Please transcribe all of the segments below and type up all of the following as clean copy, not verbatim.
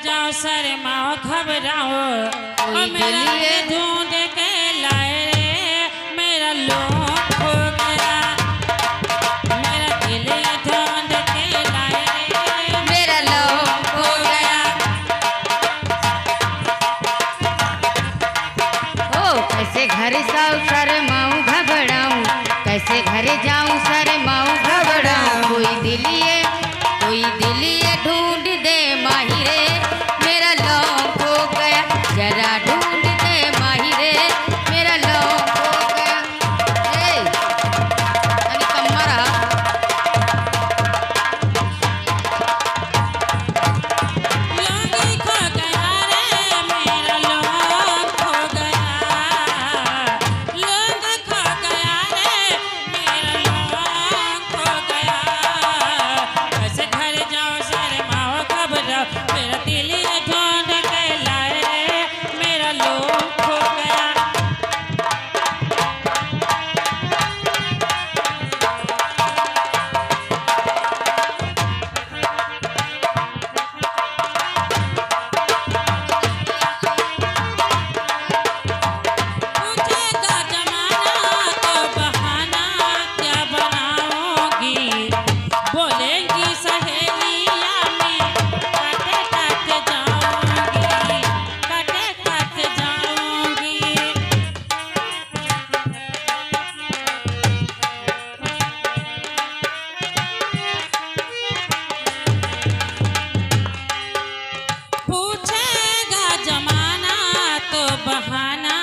जाओ सर माओ घबराओ मेरा ये ढूंढ के लाए रे मेरा लोग खो गया मेरा दिल ये ढूंढ के लाए रे मेरा लोग खो गया। ओ कैसे घर जाऊं सर माऊं घबराऊं कैसे घर जाऊं सर माऊं घबराऊं कोई दिलिए ढूंढ दे माही रे मेरा लोग खो गया जरा ढूंढ दे माही रे मेरा लोग खो गया। ए तनी कम्मा रहा लोग खो गया रे मेरा लोग खो गया लोग खो गया रे मेरा लोग खो गया कैसे घर जाओ सर माओ घबराओ मेरा दिल ये ढूंढ के लाए रे मेरा लोग खो गया पूछेगा जमाना तो बहाना क्या बनाओगी बोलेंगी सहेलियां में काटे काटे जाऊंगी पूछेगा जमाना तो बहाना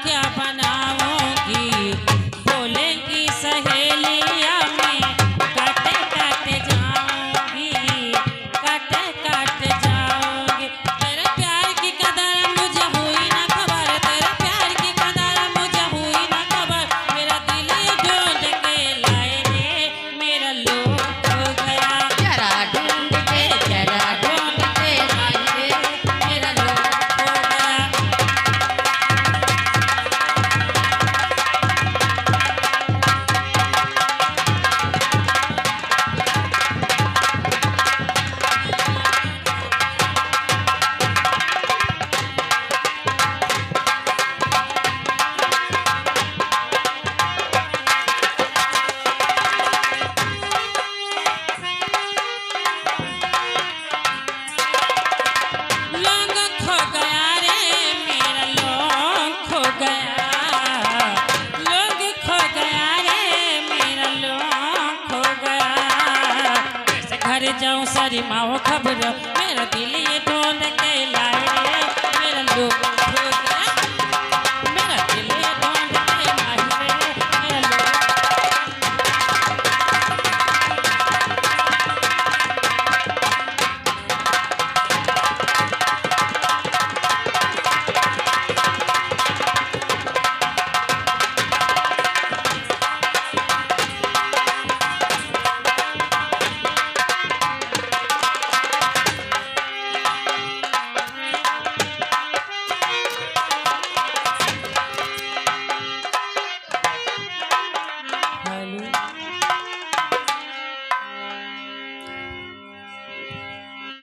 क्या बनाओगी बोलेंगी सहेलियां में काटे काटे जाऊंगी तेरे प्यार की कदर मुझे हुई ना खबर तेरे प्यार की कदर मुझे हुई ना खबर मेरा दिल ये ढूंढ के लाए रे मेरा लोग खो गया जरा ढूंढ दे माही रे मेरा लोग खो गया लोग खो गया रे मेरा लोग खो गया लोग खो गया रे मेरा लोग खो गया कैसे घर जाऊं सारी माओ खबर मेरा दिल ये